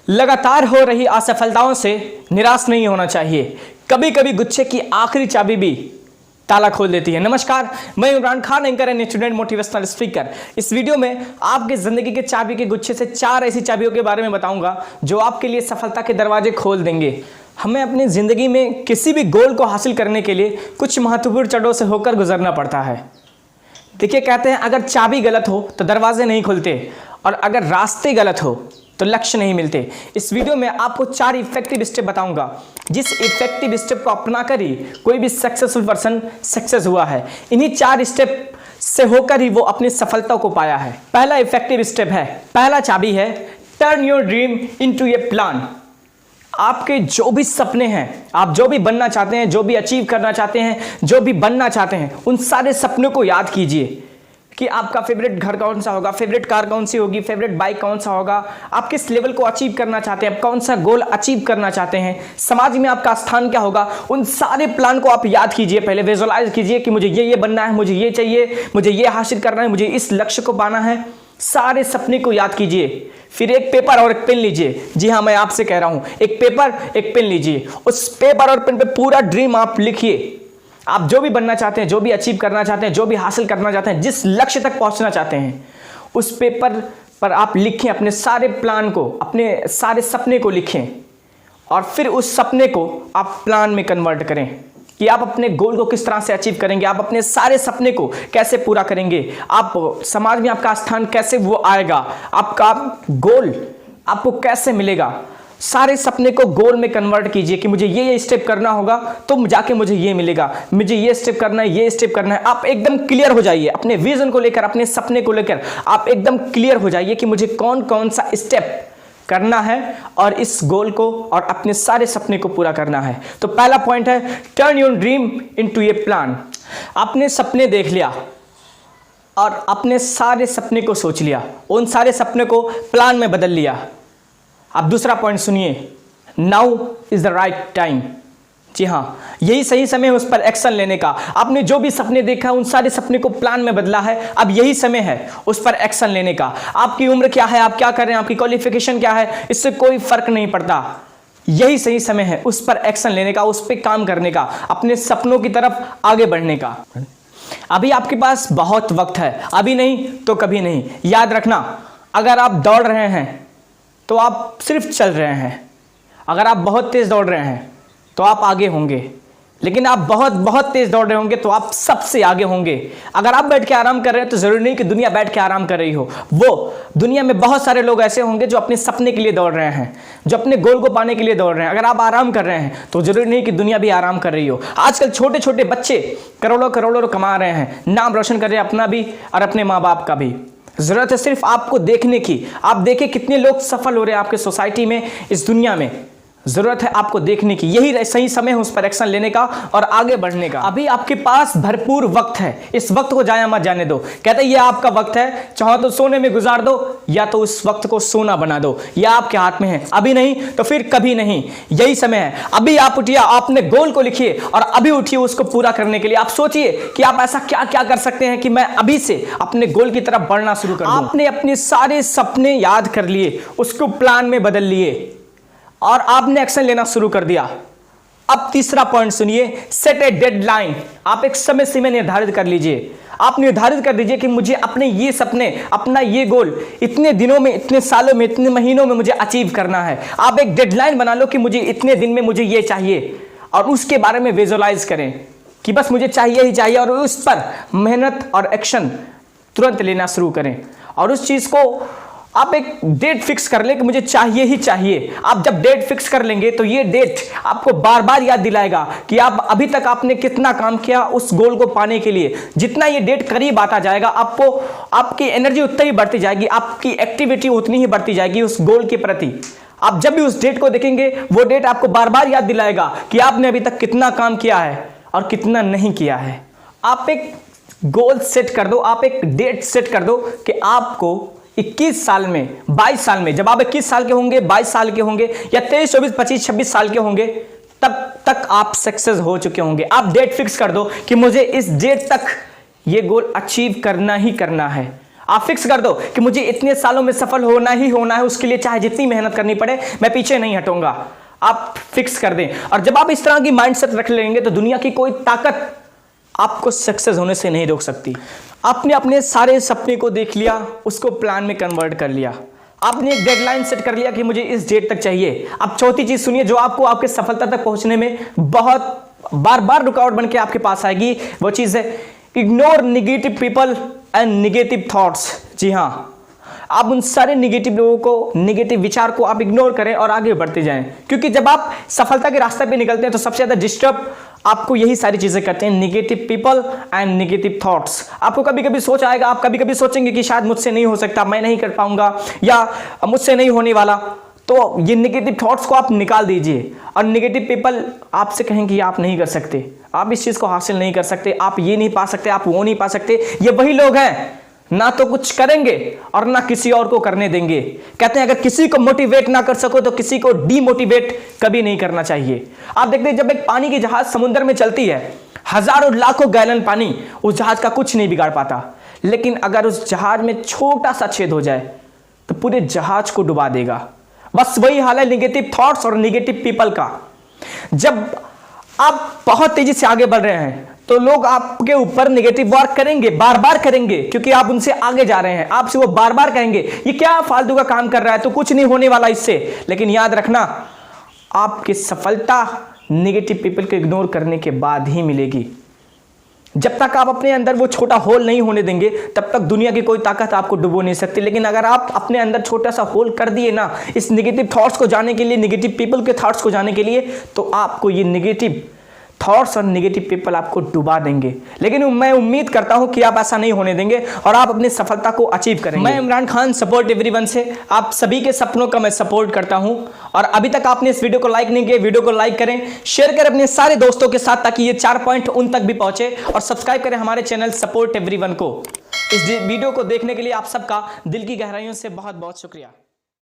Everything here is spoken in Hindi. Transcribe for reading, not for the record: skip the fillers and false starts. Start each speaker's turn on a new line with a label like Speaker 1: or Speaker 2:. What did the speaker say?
Speaker 1: लगातार हो रही असफलताओं से निराश नहीं होना चाहिए। कभी कभी गुच्छे की आखिरी चाबी भी ताला खोल देती है। नमस्कार, मैं Imran Khan, anchor and student motivational speaker. इस वीडियो में आपके जिंदगी के चाबी के गुच्छे से 4 ऐसी चाबियों के बारे में बताऊंगा जो आपके लिए सफलता के दरवाजे खोल देंगे। हमें अपनी जिंदगी में किसी भी गोल को हासिल करने के लिए कुछ महत्वपूर्ण चरणों से होकर गुजरना पड़ता है। देखिए, कहते हैं अगर चाबी गलत हो तो दरवाजे नहीं खुलते, और अगर रास्ते गलत हो तो लक्ष्य नहीं मिलते। इस वीडियो में आपको 4 इफेक्टिव स्टेप बताऊंगा, जिस इफेक्टिव स्टेप को अपनाकर ही कोई भी सक्सेसफुल पर्सन सक्सेस हुआ है। इन्हीं 4 स्टेप से होकर ही वो अपनी सफलता को पाया है। पहला इफेक्टिव स्टेप है, पहला चाबी है, turn your dream into A plan. आपके जो भी सपने हैं, आप जो भी बनना चाहते हैं, जो भी अचीव करना चाहते हैं, जो भी बनना चाहते हैं, उन सारे सपनों को याद कीजिए कि आपका फेवरेट घर कौन सा होगा, फेवरेट कार कौन सी होगी, फेवरेट बाइक कौन सा होगा, आप किस लेवल को अचीव करना चाहते हैं, आप कौन सा गोल अचीव करना चाहते हैं, समाज में आपका स्थान क्या होगा। उन सारे प्लान को आप याद कीजिए, पहले विजुअलाइज कीजिए कि मुझे ये बनना है, मुझे ये चाहिए, मुझे ये हासिल करना है, मुझे इस लक्ष्य को पाना है। सारे सपने को याद कीजिए। फिर एक पेपर और एक पेन लीजिए। जी हाँ, मैं आपसे कह रहा हूं, एक पेपर एक पेन लीजिए। उस पेपर और पेन पे पूरा ड्रीम आप लिखिए। आप जो भी बनना चाहते हैं, जो भी अचीव करना चाहते हैं, जो भी हासिल करना चाहते हैं, जिस लक्ष्य तक पहुंचना चाहते हैं, उस पेपर पर आप लिखें अपने सारे प्लान को, अपने सारे सपने को लिखें, और फिर उस सपने को आप प्लान में कन्वर्ट करें कि आप अपने गोल को किस तरह से अचीव करेंगे, आप अपने सारे सपने को कैसे पूरा करेंगे, आप समाज में आपका स्थान कैसे वो आएगा, आपका गोल आपको कैसे मिलेगा। सारे सपने को गोल में कन्वर्ट कीजिए कि मुझे ये स्टेप करना होगा तो जाके मुझे ये मिलेगा, मुझे ये स्टेप करना है, ये स्टेप करना है। आप एकदम क्लियर हो जाइए अपने विजन को लेकर, अपने सपने को लेकर। आप एकदम क्लियर हो जाइए कि मुझे कौन कौन सा स्टेप करना है और इस गोल को और अपने सारे सपने को पूरा करना है। तो पहला पॉइंट है, turn your dream into A plan. आपने सपने देख लिया और अपने सारे सपने को सोच लिया, उन सारे सपने को प्लान में बदल लिया। अब दूसरा पॉइंट सुनिए, now is the right time. जी हाँ, यही सही समय है उस पर एक्शन लेने का। आपने जो भी सपने देखा, उन सारे सपने को प्लान में बदला है, अब यही समय है उस पर एक्शन लेने का। आपकी उम्र क्या है, आप क्या कर रहे हैं, आपकी क्वालिफिकेशन क्या है, इससे कोई फर्क नहीं पड़ता। यही सही समय है उस पर एक्शन लेने का, उस पर काम करने का, अपने सपनों की तरफ आगे बढ़ने का। अभी आपके पास बहुत वक्त है, अभी नहीं तो कभी नहीं। याद रखना, अगर आप दौड़ रहे हैं तो आप सिर्फ चल रहे हैं, अगर आप बहुत तेज दौड़ रहे हैं तो आप आगे होंगे, लेकिन आप बहुत बहुत तेज दौड़ रहे होंगे तो आप सबसे आगे होंगे। अगर आप बैठ के आराम कर रहे हैं तो जरूरी नहीं कि दुनिया बैठ के आराम कर रही हो। वो दुनिया में बहुत सारे लोग ऐसे होंगे जो अपने सपने के लिए दौड़ रहे हैं, जो अपने गोल को पाने के लिए दौड़ रहे हैं। अगर आप आराम कर रहे हैं तो जरूरी नहीं कि दुनिया भी आराम कर रही हो। आजकल छोटे छोटे बच्चे करोड़ों करोड़ों कमा रहे हैं, नाम रोशन कर रहे हैं अपना भी और अपने माँ बाप का भी। जरूरत है सिर्फ आपको देखने की। आप देखें कितने लोग सफल हो रहे हैं आपके सोसाइटी में, इस दुनिया में। जरूरत है आपको देखने की। यही सही समय है उस पर एक्शन लेने का और आगे बढ़ने का। अभी आपके पास भरपूर वक्त है, इस वक्त को जाया मत जाने दो। कहते हैं ये आपका वक्त है, चाहो तो सोने में गुजार दो या तो उस वक्त को सोना बना दो। यह आपके हाथ में है, अभी नहीं तो फिर कभी नहीं। यही समय है, अभी आप उठिए, अपने गोल को लिखिए और अभी उठिए उसको पूरा करने के लिए। आप सोचिए कि आप ऐसा क्या क्या कर सकते हैं कि मैं अभी से अपने गोल की तरफ बढ़ना शुरू कर दूं। आपने अपने सारे सपने याद कर लिए, उसको प्लान में बदल लिए और आपने एक्शन लेना शुरू कर दिया। अब तीसरा पॉइंट सुनिए, सेट ए डेडलाइन। आप एक समय सीमा निर्धारित कर लीजिए। आप निर्धारित कर दीजिए कि मुझे अपने ये सपने, अपना ये गोल इतने दिनों में, इतने सालों में, इतने महीनों में मुझे अचीव करना है। आप एक डेडलाइन बना लो कि मुझे इतने दिन में मुझे ये चाहिए, और उसके बारे में विजुअलाइज करें कि बस मुझे चाहिए ही चाहिए, और उस पर मेहनत और एक्शन तुरंत लेना शुरू करें। और उस चीज को आप एक डेट फिक्स कर ले कि मुझे चाहिए ही चाहिए। आप जब डेट फिक्स कर लेंगे तो ये डेट आपको बार बार याद दिलाएगा कि आप अभी तक आपने कितना काम किया उस गोल को पाने के लिए। जितना ये डेट करीब आता जाएगा, आपको आपकी एनर्जी उतनी ही बढ़ती जाएगी, आपकी एक्टिविटी उतनी ही बढ़ती जाएगी उस गोल के प्रति। आप जब भी उस डेट को देखेंगे, वो डेट आपको बार बार याद दिलाएगा कि आपने अभी तक कितना काम किया है और कितना नहीं किया है। आप एक गोल सेट कर दो, आप एक डेट सेट कर दो कि आपको 21 साल में, 22 साल में, जब आप 21 साल के होंगे, 22 साल के होंगे, या 23, 24, 25, 26 साल के होंगे, तब तक आप सक्सेस हो चुके होंगे। आप डेट फिक्स कर दो कि मुझे इस डेट तक ये गोल अचीव करना ही करना है। आप फिक्स कर दो कि मुझे इतने सालों में सफल होना ही होना है, उसके लिए चाहे जितनी मेहनत करनी पड़े मैं पीछे नहीं हटूंगा। आप फिक्स कर दें, और जब आप इस तरह की माइंडसेट रख लेंगे तो दुनिया की कोई ताकत आपको सक्सेस होने से नहीं रोक सकती। आपने अपने सारे सपने को देख लिया, उसको प्लान में कन्वर्ट कर लिया, आपने एक डेडलाइन सेट कर लिया कि मुझे इस डेट तक चाहिए। अब चौथी चीज सुनिए जो आपको आपके सफलता तक पहुंचने में बहुत बार बार रुकावट बन के आपके पास आएगी, वो चीज है ignore negative people and negative thoughts. जी हाँ, आप उन सारे निगेटिव लोगों को, निगेटिव विचार को आप इग्नोर करें और आगे बढ़ते जाएं, क्योंकि जब आप सफलता के रास्ते पे निकलते हैं तो सबसे ज्यादा डिस्टर्ब आपको यही सारी चीजें करते हैं, negative people and negative thoughts. आपको कभी कभी सोच आएगा, आप कभी कभी सोचेंगे कि शायद मुझसे नहीं हो सकता, मैं नहीं कर पाऊंगा, या मुझसे नहीं होने वाला। तो ये निगेटिव थॉट्स को आप निकाल दीजिए, और निगेटिव पीपल आपसे कहेंगे कि आप नहीं कर सकते, आप इस चीज को हासिल नहीं कर सकते, आप ये नहीं पा सकते, आप वो नहीं पा सकते। ये वही लोग हैं ना तो कुछ करेंगे और ना किसी और को करने देंगे। कहते हैं अगर किसी को मोटिवेट ना कर सको तो किसी को डीमोटिवेट कभी नहीं करना चाहिए। आप देखते हैं जब एक पानी की जहाज समुद्र में चलती है, हजारों लाखों गैलन पानी उस जहाज का कुछ नहीं बिगाड़ पाता, लेकिन अगर उस जहाज में छोटा सा छेद हो जाए तो पूरे जहाज को डुबा देगा। बस वही हाल है निगेटिव थॉट्स और निगेटिव पीपल का। जब आप बहुत तेजी से आगे बढ़ रहे हैं तो लोग आपके ऊपर नेगेटिव वर्क करेंगे, बार बार करेंगे, क्योंकि आप उनसे आगे जा रहे हैं। आपसे वो बार बार कहेंगे ये क्या फालतू का काम कर रहा है, तो कुछ नहीं होने वाला इससे। लेकिन याद रखना, आपकी सफलता नेगेटिव पीपल को इग्नोर करने के बाद ही मिलेगी। जब तक आप अपने अंदर वो छोटा होल नहीं होने देंगे तब तक दुनिया की कोई ताकत आपको डुबो नहीं सकती। लेकिन अगर आप अपने अंदर छोटा सा होल कर दिए ना इस नेगेटिव थॉट्स को जाने के लिए, नेगेटिव पीपल के थॉट्स को जाने के लिए, तो आपको ये नेगेटिव थॉट्स और नेगेटिव पीपल आपको डुबा देंगे। लेकिन मैं उम्मीद करता हूं कि आप ऐसा नहीं होने देंगे और आप अपनी सफलता को अचीव करेंगे। मैं इमरान खान, सपोर्ट एवरीवन से आप सभी के सपनों का मैं सपोर्ट करता हूं। और अभी तक आपने इस वीडियो को लाइक नहीं किया, वीडियो को लाइक करें, शेयर करें अपने सारे दोस्तों के साथ ताकि ये 4 पॉइंट उन तक भी पहुंचे, और सब्सक्राइब करें हमारे चैनल सपोर्ट एवरीवन को। इस वीडियो को देखने के लिए आप सबका दिल की गहराइयों से बहुत बहुत शुक्रिया।